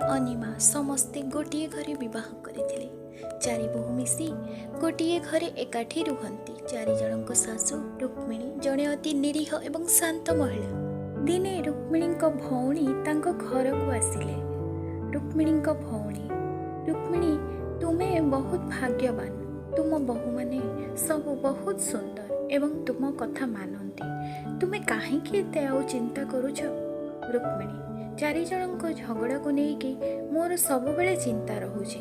अनिमा समस्ते गोटे घरे बह करथिले। चारि बहु मिसी गोटे घरे एकाठी रुहंती। चारि जनक सासु रुक्मिणी जड़े अति निरीह एवं शांत महिला। दिने रुक्मिणी भौणी तांको घर को आसिले। रुक्मिणी भौणी रुक्मिणी तुमे बहुत भाग्यवान। तुम बहु माने सब बहुत सुंदर एवं तुम कथा मानती। तुमे काहे एते आउ चिंता करूछ? रुक्मिणी चारि जनक झगड़ा को लेकिन मोर सबुबले चिंता रहुଛି।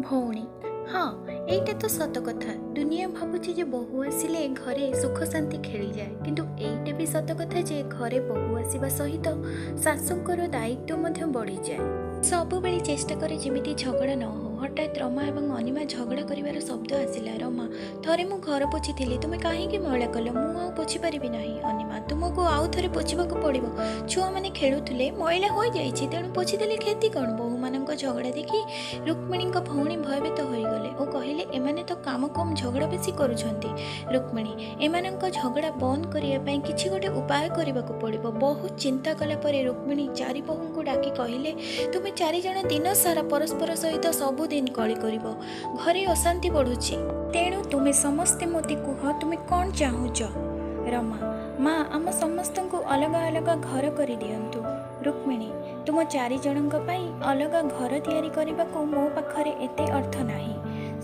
भौणी हाँ एटा तो सत कथा। दुनिया भावुची जे बहु आसिले घरे सुख शांति खेली जाए, किंतु एटा भी सत कथा जे घरे बहु आसिबा सहित शाशुंकर दायित्व मध्य बढ़ी जाए। सबुबले चेष्टा करे जेमिति झगड़ा न हो। हठात रमा एवं अनिमा झगड़ा करिवार शब्द आसिला। रमा थरे मु घर पोछिथिली, तुमे काहेकि मैला कल? मु आ पोछि परिबि नाही। अनिमा तुमको आउ थरे पोछिबाको पड़िबो। छुआ माने खेलुथुले, मैला होई जाइछि, तेणु पोछिदेले क्षति कौन? बहु मानक झगड़ा देखि रुक्मिणी भौणी भयभीत होईगले और कहिले एमाने तो काम कम झगड़ा बेसी करूछंती। रुक्मिणी एमानक झगड़ा बंद करिया पई किछि गोटे उपाय करिबाको पड़िबो। बहुत चिंता कला परे रुक्मिणी चारि बहुଙ୍କୁ डाकी कहिले, तुमे चारि जण दिन सारा परस्पर सहित सब दिन कली करिवो। घरे अशांति बढ़ुछि, तेणु तुमे समस्ते मोते कुह तुमे कोन चाहुछ? रमा माँ आम समस्त को अलग अलग घर कर दियंतु। रुक्मिणी तुम चारि जनक पई अलग घर तैयारी करने को मो पाखरे एते अर्थ नाही।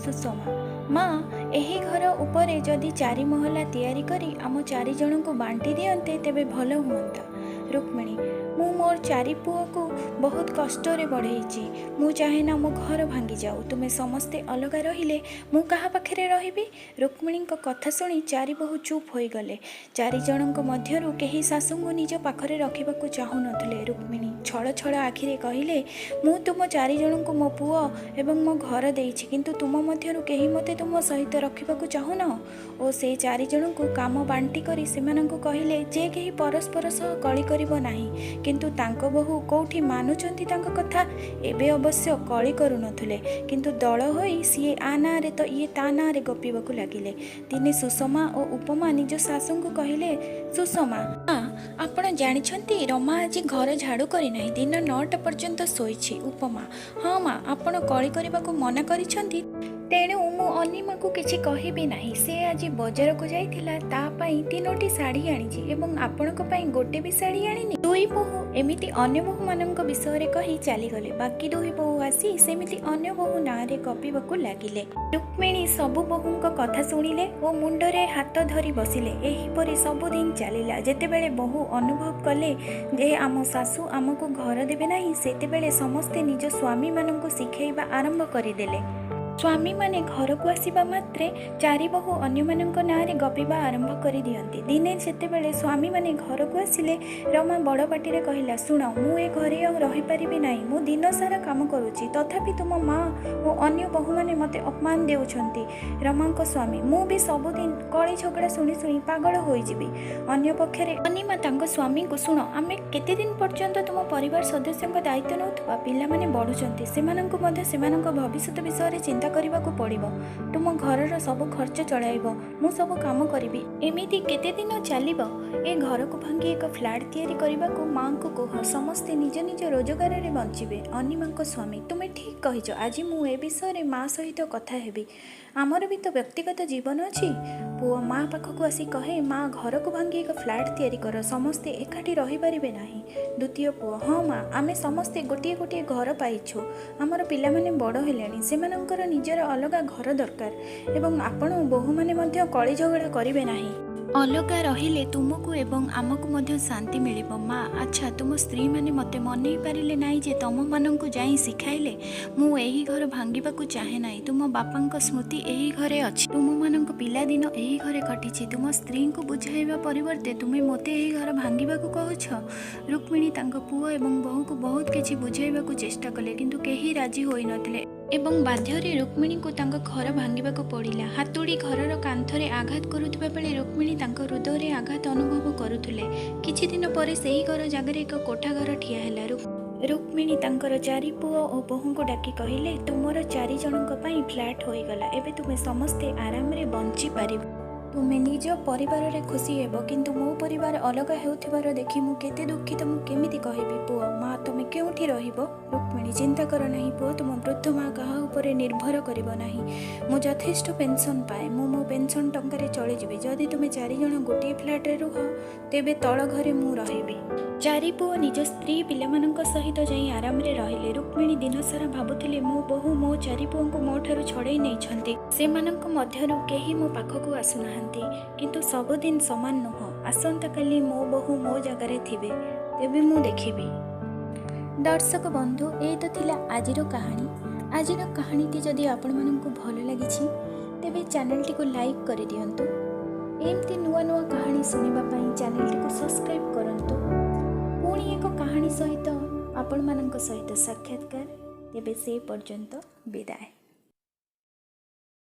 सुषमा माँ एही घर उपरे जदि चारि महला तैयारी करी आम चारि जन को बांटी दियंते तेबे भल हुअंता। रुक्मिणी मु मोर चारि पुओ को बहुत कष्ट रे बढ़ेइछि। मु चाहे ना मो घर भांगी जाऊ। तुमे समस्ते अलग रहिले मु कहा पाखरे रहिबी? रुक्मिणी कथा सुनी चारि बहु चुप होई गले। चारि जनक मध्यरु केही सासुंगु निज पाखरे रखिबाकु चाहु नथिले। रुक्मिणी छळ छळ आखिरे कहिले, मु तुम चारि जनक मो पुओ एवं मो घर देइछि, किंतु तुम मध्यरु केही मते तुम सहित रखिबाकु चाहु न। ओ से चारि जनकु काम बांटी करी सेमानंकु कहिले जे केही परस्पर सह कଳି करिवो नाही, किंतु तांको बहु कोठी मानुचंती तांको कथा। एबे अवश्य कଳି करू नथुले, किंतु दल होई सीए आ ना रे तो ये ता ना रे गपिबाकु लागिले। दिने सुषमा और उपमा निज सासुंकु कहिले, सुषमा आपण जानिछंती रमा आज घर झाड़ू करी नाही, दिन 9टा पर्यंत सोईछि। उपमा हाँ माँ आपण कଳି करिबाकु मना करिछंती, तेणु मु अनिमा को किछि कहिबि नाही। से आज बजार को जाइथिला, ता पई 3टी साड़ी आनिछि एवं आपणक पई गोटे भी साड़ी आनिनि। दुई बहु एमिति अन्य बहु मानक विषय रे कहि चली गले। बाकी दुई बहु आसी सेमिति अन्य बहु नारे गपिबाकु लागिले। रुक्मिणी सबु बहुंक कथा सुनिले ओ मुंडरे हाथ धरी बसिले। एही परि सब दिन चलिला। जेतेबेले बहु अनुभव कले जे आम सासु आमको घर देबे नाही, सेतेबेले समस्ते निज स्वामी माननकु सिखेइबा आरंभ करिदेले। स्वामी माने घर को आसिबा मात्रे चारि बहु अन्य मानक नारे गपिबा आरंभ करि दियंती। दिने जेतेबेले स्वामी माने घर को आसिले, रमा बड़ पाटिरे कहिला, सुण मु ए घरे आ रहि परिबि नाही। मु दिन सारा काम करूची, तथापि तुम माँ ओ अन्य बहु माने मते अपमान देउछंती। रमांक स्वामी मु भी सबुदिन कଳି झगड़ा शुणी शुणी पागल होई जिबी। अन्य पक्षरे अनिमा तांको स्वामी को, सुण आमे केते दिन पर्यंत तुम परिवार सदस्यक दायित्व नउथबा? पिला माने बढ़ुचंती, सेमानंको मध्ये सेमानंक भविष्यत विषय रे चिंता करबाकू पड़िबो। तुम घरर सब खर्च चलाइबो, मु सब काम करिबी। एमिति केते दिन चलिबो? ए घर को भांगी एक फ्लैट तैयारी करबाकू मां को कह, समस्ते निज निज रोजगार रे बंचिबे। अनिमांक स्वामी तुमे ठीक कहिछ। आज मु ए विषय रे मां सहित कथा हेबी। आमर भी तो व्यक्तिगत जीवन अछि। पुओ माँ पाखक आसी कहे, माँ घर को भांगी एक फ्लैट तैयारी कर, समस्ते एकाठी रही पारिबे नाही। द्वितीय पुओ हाँ माँ आमे समस्ते गोटे गोटे घर पाइछु। आमर पिला माने बड़ हेलेनी, सेमानंकर निजर अलग घर दरकार एवं आपण बहु माने मध्य कଳି झगड़ा करिवे नाही। अलगा रहिले तुमको एवं आमको मध्य शांति मिलिबो। माँ अच्छा तुम स्त्री माने मते मनै पारिले नाही जे तम माननकु जाई सिखाइले। मु एही घर भांगिबाकू चाहे नाही। तुम बापांक स्मृति एही घरे अछि। तुम माननक पिला दिन एही घरे कटिछि। तुम स्त्री को बुझाइबा परिवर्ते तुमे मोते एही घर भांगिबाकू कहूछ। रुक्मिणी तांको पुओ एवं बहु को बहुत किछि बुझाइबाकू चेष्टा कले, किंतु केही राजी होई नथिले एवं बाध्यरे रुक्मिणी को तांको घर भांगिबाकू पड़िला। हातुड़ी घरर कांथरे आघात करुथिबा बेले रुक्मिणी तांको हृदय आघात अनुभव करुथिले। किछि दिन परे सेही घर जागरे एक कोठा घर ठिया हैला। रुक्मिणी तांकर चारि पुओ और बहु को डाकी कहिले, तुमर चारि जनक पई फ्लैट होई गला, एबे तुमे समस्ते आराम रे बंची पारिबो। ତୁମେ ନିଜ ପରିବାରରେ ଖୁସି ହେବ କିନ୍ତୁ ମୋ ପରିବାର ଅଲଗା ହେଉଥିବାର ଦେଖି ମୁଁ କେତେ ଦୁଃଖିତ ମୁଁ କେମିତି କହିବି। ପୁଅ ମା ତୁମେ କେଉଁଠି ରହିବ? ରୁକ୍ମିଣୀ ଚିନ୍ତା କର ନାହିଁ ପୁଅ, ତୁମ ବୃଦ୍ଧ ମା କାହା ଉପରେ ନିର୍ଭର କରିବ ନାହିଁ। ମୁଁ ଯଥେଷ୍ଟ ପେନ୍ସନ୍ ପାଏ, ମୁଁ ମୋ ପେନ୍ସନ୍ ଟଙ୍କାରେ ଚଳିଯିବି। ଯଦି ତୁମେ 4 ଜଣ ଗୋଟିଏ ଫ୍ଲାଟ୍ରେ ରୁହ ତେବେ ତଳ ଘରେ ମୁଁ ରହିବି। 4 ପୁଅ ନିଜ ସ୍ତ୍ରୀ ପିଲାମାନଙ୍କ ସହିତ ଯାଇ ଆରାମରେ ରହିଲେ। ରୁକ୍ମିଣୀ ଦିନସାରା ଭାବୁଥିଲେ ମୋ ବୋହୂ ମୋ 4 ପୁଅଙ୍କୁ ମୋ ଠାରୁ ଛଡ଼େଇ ନେଇଛନ୍ତି। ସେମାନଙ୍କ ମଧ୍ୟରୁ କେହି ମୋ ପାଖକୁ ଆସୁନାହାନ୍ତି। କିନ୍ତୁ ସବୁଦିନ ସମାନ ନୁହଁ। ଆସନ୍ତାକାଲି ମୋ ବୋହୂ ମୋ ଜାଗାରେ ଥିବେ, ତେବେ ମୁଁ ଦେଖିବି। ଦର୍ଶକ ବନ୍ଧୁ, ଏଇ ତ ଥିଲା ଆଜିର କାହାଣୀ। ଆଜିର କାହାଣୀଟି ଯଦି ଆପଣମାନଙ୍କୁ ଭଲ ଲାଗିଛି ତେବେ ଚ୍ୟାନେଲଟିକୁ ଲାଇକ୍ କରିଦିଅନ୍ତୁ। ଏମିତି ନୂଆ ନୂଆ କାହାଣୀ ଶୁଣିବା ପାଇଁ ଚ୍ୟାନେଲଟିକୁ ସବସ୍କ୍ରାଇବ୍ କରନ୍ତୁ। ପୁଣି ଏକ କାହାଣୀ ସହିତ ଆପଣମାନଙ୍କ ସହିତ ସାକ୍ଷାତକାର। ତେବେ ସେ ପର୍ଯ୍ୟନ୍ତ ବିଦାୟ।